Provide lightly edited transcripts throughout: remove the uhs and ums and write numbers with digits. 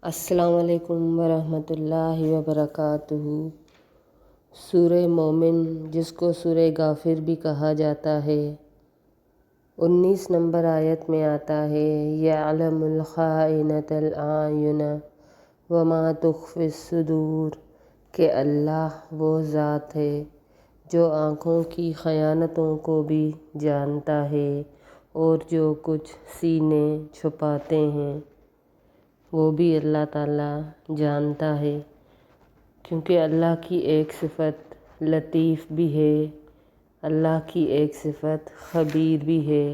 السلام علیکم ورحمۃ اللہ وبرکاتہ۔ سورہ مومن، جس کو سورہ غافر بھی کہا جاتا ہے، 19 نمبر آیت میں آتا ہے، یعلم الخائنۃ الاعین وما تخفی الصدور، کہ اللہ وہ ذات ہے جو آنکھوں کی خیانتوں کو بھی جانتا ہے اور جو کچھ سینے چھپاتے ہیں وہ بھی اللہ تعالیٰ جانتا ہے، کیونکہ اللہ کی ایک صفت لطیف بھی ہے، اللہ کی ایک صفت خبیر بھی ہے۔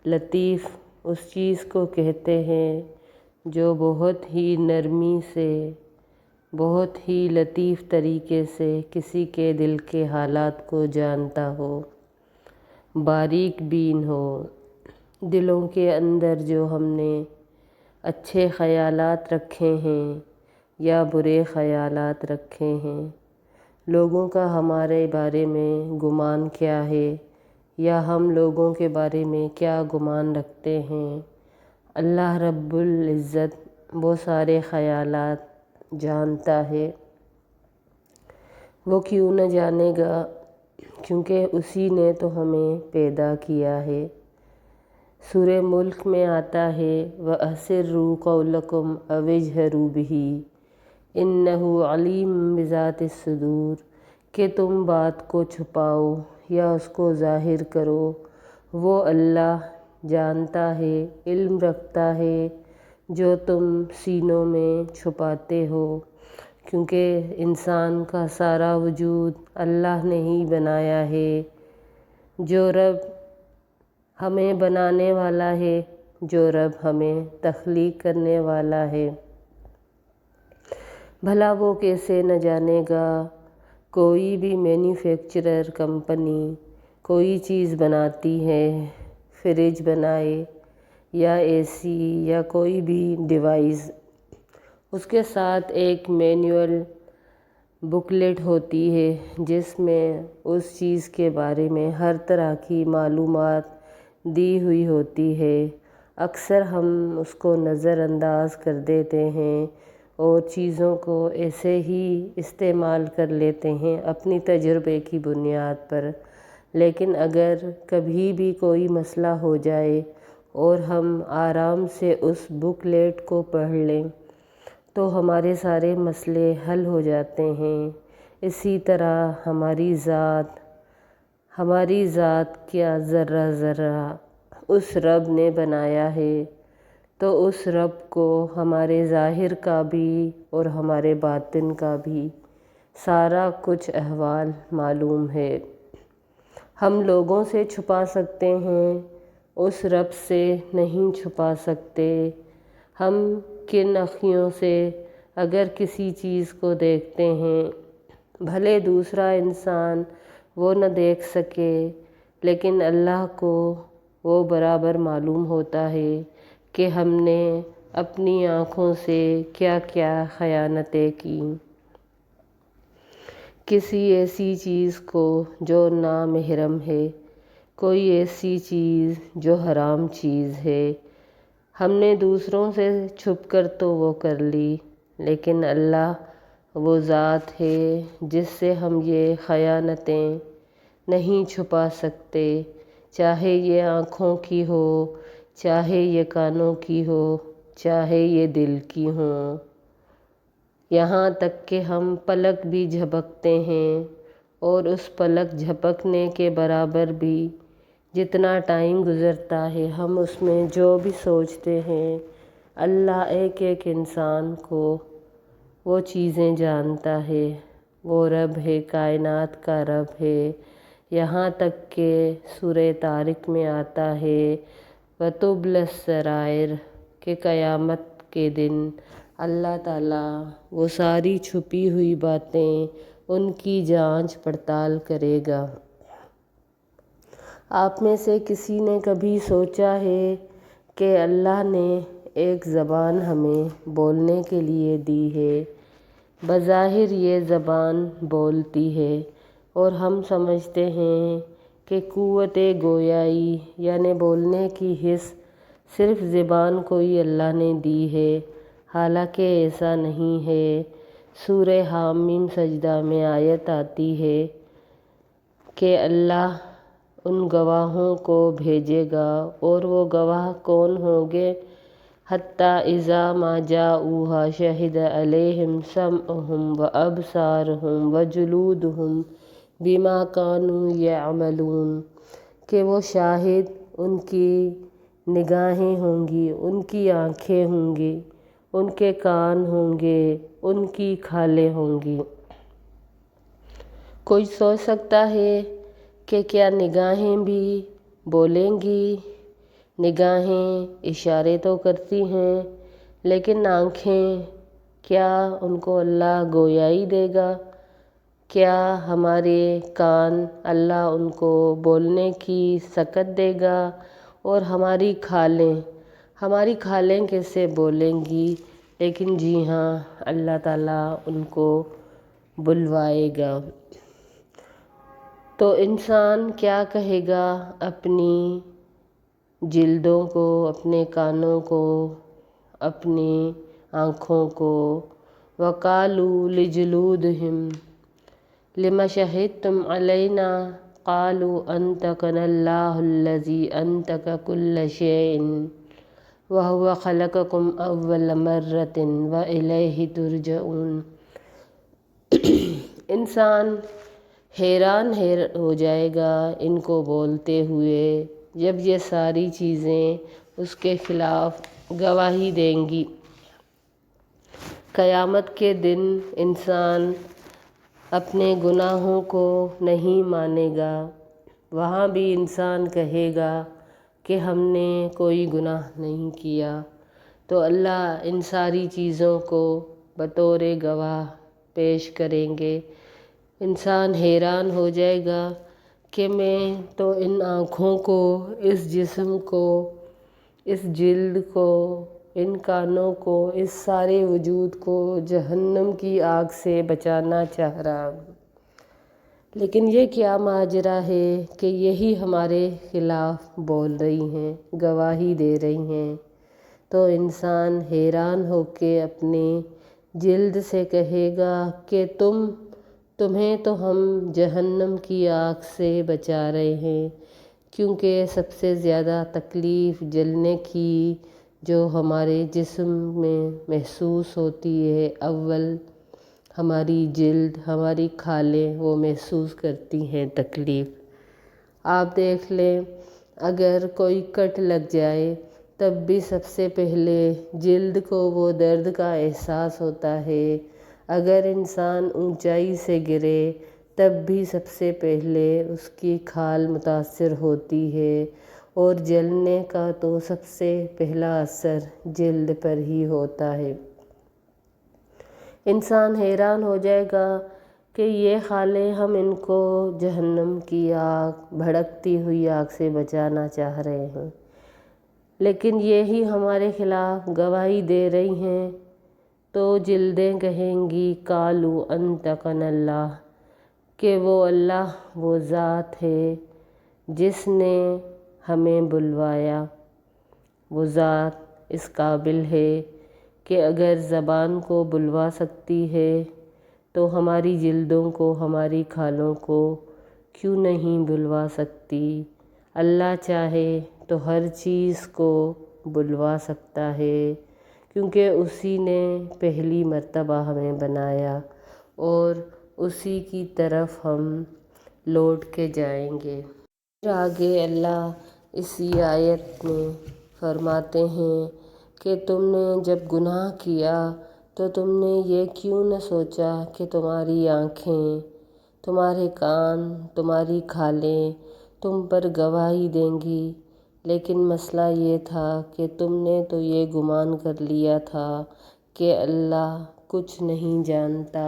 لطیف اس چیز کو کہتے ہیں جو بہت ہی نرمی سے، بہت ہی لطیف طریقے سے کسی کے دل کے حالات کو جانتا ہو، باریک بین ہو۔ دلوں کے اندر جو ہم نے اچھے خیالات رکھے ہیں یا برے خیالات رکھے ہیں، لوگوں کا ہمارے بارے میں گمان کیا ہے یا ہم لوگوں کے بارے میں کیا گمان رکھتے ہیں، اللہ رب العزت وہ سارے خیالات جانتا ہے۔ وہ کیوں نہ جانے گا، کیونکہ اسی نے تو ہمیں پیدا کیا ہے۔ سورہ ملک میں آتا ہے، وَأَسِرُّوا قَوْلَكُمْ أَوِ اجْهَرُوا بِهِ إِنَّهُ عَلِيمٌ بِذَاتِ الصُّدُورِ، کہ تم بات کو چھپاؤ یا اس کو ظاہر کرو، وہ اللہ جانتا ہے، علم رکھتا ہے جو تم سینوں میں چھپاتے ہو، کیونکہ انسان کا سارا وجود اللہ نے ہی بنایا ہے۔ جو رب ہمیں بنانے والا ہے، جو رب ہمیں تخلیق کرنے والا ہے، بھلا وہ کیسے نہ جانے گا۔ کوئی بھی مینوفیکچرر کمپنی کوئی چیز بناتی ہے، فریج بنائے یا اے سی یا کوئی بھی ڈیوائس، اس کے ساتھ ایک مینول بکلیٹ ہوتی ہے جس میں اس چیز کے بارے میں ہر طرح کی معلومات دی ہوئی ہوتی ہے۔ اکثر ہم اس کو نظر انداز کر دیتے ہیں اور چیزوں کو ایسے ہی استعمال کر لیتے ہیں اپنی تجربے کی بنیاد پر، لیکن اگر کبھی بھی کوئی مسئلہ ہو جائے اور ہم آرام سے اس بکلیٹ کو پڑھ لیں تو ہمارے سارے مسئلے حل ہو جاتے ہیں۔ اسی طرح ہماری ذات کیا ذرہ ذرہ اس رب نے بنایا ہے، تو اس رب کو ہمارے ظاہر کا بھی اور ہمارے باطن کا بھی سارا کچھ احوال معلوم ہے۔ ہم لوگوں سے چھپا سکتے ہیں، اس رب سے نہیں چھپا سکتے۔ ہم کن اکھیوں سے اگر کسی چیز کو دیکھتے ہیں، بھلے دوسرا انسان وہ نہ دیکھ سکے، لیکن اللہ کو وہ برابر معلوم ہوتا ہے کہ ہم نے اپنی آنکھوں سے کیا کیا خیانتیں کیں۔ کسی ایسی چیز کو جو نامحرم ہے، کوئی ایسی چیز جو حرام چیز ہے، ہم نے دوسروں سے چھپ کر تو وہ کر لی، لیکن اللہ وہ ذات ہے جس سے ہم یہ خیانتیں نہیں چھپا سکتے، چاہے یہ آنکھوں کی ہو، چاہے یہ کانوں کی ہو، چاہے یہ دل کی ہوں۔ یہاں تک کہ ہم پلک بھی جھپکتے ہیں اور اس پلک جھپکنے کے برابر بھی جتنا ٹائم گزرتا ہے ہم اس میں جو بھی سوچتے ہیں، اللہ ایک ایک انسان کو وہ چیزیں جانتا ہے۔ وہ رب ہے، کائنات کا رب ہے۔ یہاں تک کہ سورہ طارق میں آتا ہے، وَتُبْلَى السَّرَائِرُ، کہ قیامت کے دن اللہ تعالیٰ وہ ساری چھپی ہوئی باتیں ان کی جانچ پڑتال کرے گا۔ آپ میں سے کسی نے کبھی سوچا ہے کہ اللہ نے ایک زبان ہمیں بولنے کے لیے دی ہے، بظاہر یہ زبان بولتی ہے اور ہم سمجھتے ہیں کہ قوت گویائی یعنی بولنے کی حس صرف زبان کو ہی اللہ نے دی ہے، حالانکہ ایسا نہیں ہے۔ سورہ حامیم سجدہ میں آیت آتی ہے کہ اللہ ان گواہوں کو بھیجے گا، اور وہ گواہ کون ہوں گے؟ حتیٰ اذا ما جاؤوہا شہد علیہم سمعہم وابصارہم وجلودہم بما کانوا یعملون، کہ وہ شاہد ان کی نگاہیں ہوں گی، ان کی آنکھیں ہوں گی، ان کے کان ہوں گے، ان کی کھالیں ہوں گی۔ کوئی سوچ سکتا ہے کہ کیا نگاہیں بھی بولیں گی؟ نگاہیں اشارے تو کرتی ہیں، لیکن آنکھیں، کیا ان کو اللہ گویائی دے گا؟ کیا ہمارے کان اللہ ان کو بولنے کی سکت دے گا؟ اور ہماری کھالیں کیسے بولیں گی؟ لیکن جی ہاں، اللہ تعالیٰ ان کو بلوائے گا۔ تو انسان کیا کہے گا اپنی جلدوں کو، اپنے کانوں کو، اپنی آنکھوں کو؟ وَقَالُوا لِجُلُودِهِمْ لِمَ شَهِدتُّمْ عَلَيْنَا قَالُوا أَنطَقَنَا اللَّهُ الَّذِي أَنطَقَ كُلَّ شَيْءٍ وَهُوَ خَلَقَكُمْ أَوَّلَ مَرَّةٍ وَإِلَيْهِ تُرْجَعُونَ۔ انسان حیران ہو جائے گا ان کو بولتے ہوئے، جب یہ ساری چیزیں اس کے خلاف گواہی دیں گی۔ قیامت کے دن انسان اپنے گناہوں کو نہیں مانے گا۔ وہاں بھی انسان کہے گا کہ ہم نے کوئی گناہ نہیں کیا، تو اللہ ان ساری چیزوں کو بطور گواہ پیش کریں گے۔ انسان حیران ہو جائے گا کہ میں تو ان آنکھوں کو، اس جسم کو، اس جلد کو، ان کانوں کو، اس سارے وجود کو جہنم کی آگ سے بچانا چاہ رہا ہوں، لیکن یہ کیا ماجرا ہے کہ یہی ہمارے خلاف بول رہی ہیں، گواہی دے رہی ہیں۔ تو انسان حیران ہو کے اپنے جلد سے کہے گا کہ تمہیں تو ہم جہنم کی آگ سے بچا رہے ہیں، کیونکہ سب سے زیادہ تکلیف جلنے کی جو ہمارے جسم میں محسوس ہوتی ہے، اول ہماری جلد، ہماری کھالیں وہ محسوس کرتی ہیں تکلیف۔ آپ دیکھ لیں، اگر کوئی کٹ لگ جائے تب بھی سب سے پہلے جلد کو وہ درد کا احساس ہوتا ہے۔ اگر انسان اونچائی سے گرے تب بھی سب سے پہلے اس کی کھال متاثر ہوتی ہے، اور جلنے کا تو سب سے پہلا اثر جلد پر ہی ہوتا ہے۔ انسان حیران ہو جائے گا کہ یہ کھالیں ہم ان کو جہنم کی آگ، بھڑکتی ہوئی آگ سے بچانا چاہ رہے ہیں، لیکن یہی ہمارے خلاف گواہی دے رہی ہیں۔ تو جلدیں کہیں گی قالوا انطقنا اللہ، کہ وہ اللہ وہ ذات ہے جس نے ہمیں بلوایا۔ وہ ذات اس قابل ہے کہ اگر زبان کو بلوا سکتی ہے تو ہماری جلدوں کو، ہماری کھالوں کو کیوں نہیں بلوا سکتی؟ اللہ چاہے تو ہر چیز کو بلوا سکتا ہے، کیونکہ اسی نے پہلی مرتبہ ہمیں بنایا، اور اسی کی طرف ہم لوٹ کے جائیں گے۔ پھر آگے اللہ اسی آیت میں فرماتے ہیں کہ تم نے جب گناہ کیا تو تم نے یہ کیوں نہ سوچا کہ تمہاری آنکھیں، تمہارے کان، تمہاری کھالیں تم پر گواہی دیں گی، لیکن مسئلہ یہ تھا کہ تم نے تو یہ گمان کر لیا تھا کہ اللہ کچھ نہیں جانتا،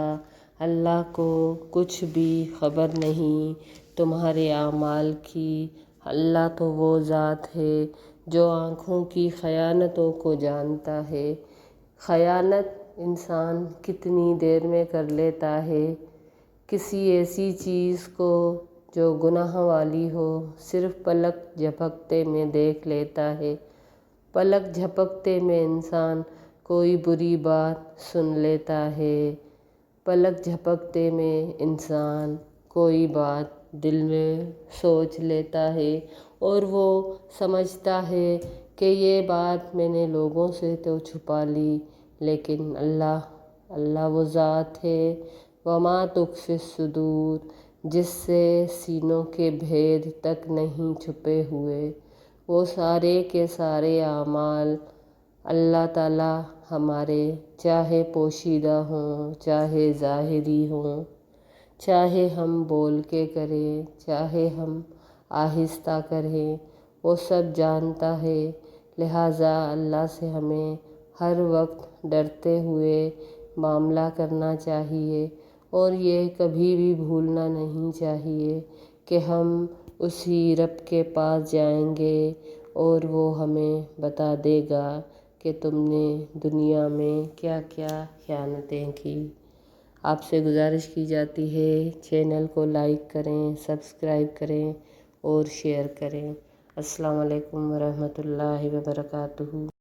اللہ کو کچھ بھی خبر نہیں تمہارے اعمال کی۔ اللہ تو وہ ذات ہے جو آنکھوں کی خیانتوں کو جانتا ہے۔ خیانت انسان کتنی دیر میں کر لیتا ہے، کسی ایسی چیز کو جو گناہ والی ہو صرف پلک جھپکتے میں دیکھ لیتا ہے۔ پلک جھپکتے میں انسان کوئی بری بات سن لیتا ہے، پلک جھپکتے میں انسان کوئی بات دل میں سوچ لیتا ہے اور وہ سمجھتا ہے کہ یہ بات میں نے لوگوں سے تو چھپا لی، لیکن اللہ وہ ذات ہے وما تخفی الصدور، جس سے سینوں کے بھید تک نہیں چھپے ہوئے۔ وہ سارے کے سارے اعمال اللہ تعالیٰ ہمارے چاہے پوشیدہ ہوں چاہے ظاہری ہوں، چاہے ہم بول کے کریں چاہے ہم آہستہ کریں، وہ سب جانتا ہے۔ لہٰذا اللہ سے ہمیں ہر وقت ڈرتے ہوئے معاملہ کرنا چاہیے اور یہ کبھی بھی بھولنا نہیں چاہیے کہ ہم اسی رب کے پاس جائیں گے اور وہ ہمیں بتا دے گا کہ تم نے دنیا میں کیا کیا خیانتیں کی۔ آپ سے گزارش کی جاتی ہے چینل کو لائک کریں، سبسکرائب کریں اور شیئر کریں۔ السلام علیکم ورحمۃ اللہ وبرکاتہ۔